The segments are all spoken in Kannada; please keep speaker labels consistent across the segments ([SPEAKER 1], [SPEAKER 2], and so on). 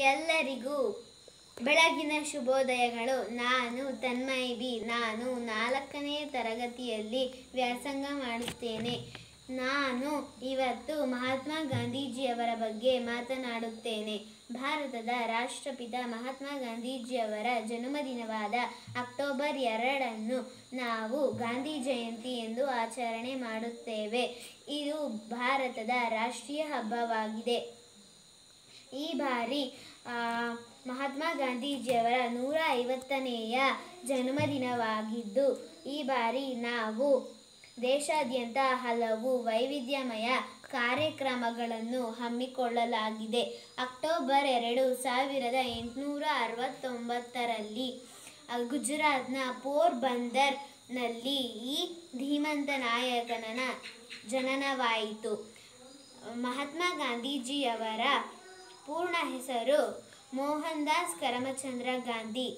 [SPEAKER 1] ಎಲ್ಲರಿಗೂ ಬೆಳಗಿನ ಶುಭೋದಯಗಳು. ನಾನು ತನ್ಮಯ್ ಬಿ. ನಾನು 4ನೇ ತರಗತಿಯಲ್ಲಿ ವ್ಯಾಸಂಗ ಮಾಡುತ್ತೇನೆ. ನಾನು ಇವತ್ತು ಮಹಾತ್ಮ ಗಾಂಧೀಜಿಯವರ ಬಗ್ಗೆ ಮಾತನಾಡುತ್ತೇನೆ. ಭಾರತದ ರಾಷ್ಟ್ರಪಿತ ಮಹಾತ್ಮ ಗಾಂಧೀಜಿಯವರ ಜನ್ಮದಿನವಾದ ಅಕ್ಟೋಬರ್ 2 ನಾವು ಗಾಂಧಿ ಜಯಂತಿ ಎಂದು ಆಚರಣೆ ಮಾಡುತ್ತೇವೆ. ಇದು ಭಾರತದ ರಾಷ್ಟ್ರೀಯ ಹಬ್ಬವಾಗಿದೆ. ಈ ಬಾರಿ ಮಹಾತ್ಮ ಗಾಂಧೀಜಿಯವರ 150ನೇಯ ಜನ್ಮದಿನವಾಗಿದ್ದು, ಈ ಬಾರಿ ನಾವು ದೇಶಾದ್ಯಂತ ಹಲವು ವೈವಿಧ್ಯಮಯ ಕಾರ್ಯಕ್ರಮಗಳನ್ನು ಹಮ್ಮಿಕೊಳ್ಳಲಾಗಿದೆ. ಅಕ್ಟೋಬರ್ 2, 1869ರಲ್ಲಿ ಗುಜರಾತ್ನ ಪೋರ್ಬಂದರ್ನಲ್ಲಿ ಈ ಧೀಮಂತ ನಾಯಕನ ಜನನವಾಯಿತು. ಮಹಾತ್ಮ ಗಾಂಧೀಜಿಯವರ ಪೂರ್ಣ ಹೆಸರು ಮೋಹನ್ದಾಸ್ ಕರಮಚಂದ್ರ ಗಾಂಧಿ.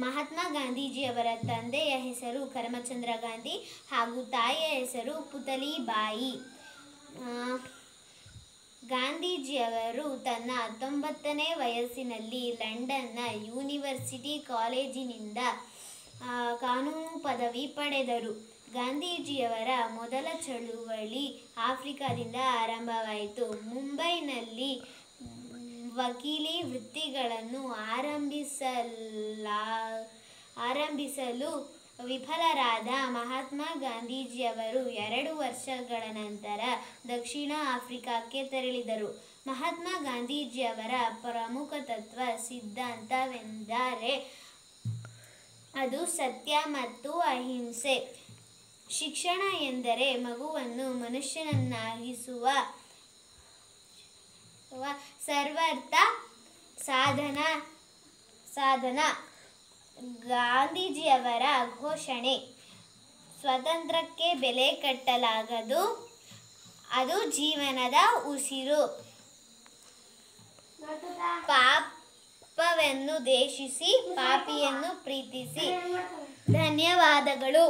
[SPEAKER 1] ಮಹಾತ್ಮ ಗಾಂಧೀಜಿಯವರ ತಂದೆಯ ಹೆಸರು ಕರಮಚಂದ್ರ ಗಾಂಧಿ ಹಾಗೂ ತಾಯಿಯ ಹೆಸರು ಪುತಲಿಬಾಯಿ. ಗಾಂಧೀಜಿಯವರು ತನ್ನ 19ನೇ ವಯಸ್ಸಿನಲ್ಲಿ ಲಂಡನ್ನ ಯೂನಿವರ್ಸಿಟಿ ಕಾಲೇಜಿನಿಂದ ಕಾನೂನು ಪದವಿ ಪಡೆದರು. ಗಾಂಧೀಜಿಯವರ ಮೊದಲ ಚಳುವಳಿ ಆಫ್ರಿಕಾದಿಂದ ಆರಂಭವಾಯಿತು. ಮುಂಬೈನಲ್ಲಿ ವಕೀಲಿ ವೃತ್ತಿಗಳನ್ನು ಆರಂಭಿಸಲು ವಿಫಲರಾದ ಮಹಾತ್ಮ ಗಾಂಧೀಜಿಯವರು 2 ವರ್ಷಗಳ ನಂತರ ದಕ್ಷಿಣ ಆಫ್ರಿಕಾಕ್ಕೆ ತೆರಳಿದರು. ಮಹಾತ್ಮ ಗಾಂಧೀಜಿಯವರ ಪ್ರಮುಖ ತತ್ವ ಸಿದ್ಧಾಂತವೆಂದರೆ ಅದು ಸತ್ಯ ಮತ್ತು ಅಹಿಂಸೆ. ಶಿಕ್ಷಣ ಎಂದರೆ ಮಗುವನ್ನು ಮನುಷ್ಯನನ್ನಾಗಿಸುವ ಸರ್ವಾರ್ಥ ಸಾಧನ. ಗಾಂಧೀಜಿಯವರ ಘೋಷಣೆ ಸ್ವಾತಂತ್ರ್ಯಕ್ಕೆ ಬೆಲೆ ಕಟ್ಟಲಾಗದು, ಅದು ಜೀವನದ ಉಸಿರು. ಪಾಪವನ್ನು ದ್ವೇಷಿಸಿ, ಪಾಪಿಯನ್ನು ಪ್ರೀತಿಸಿ. ಧನ್ಯವಾದಗಳು.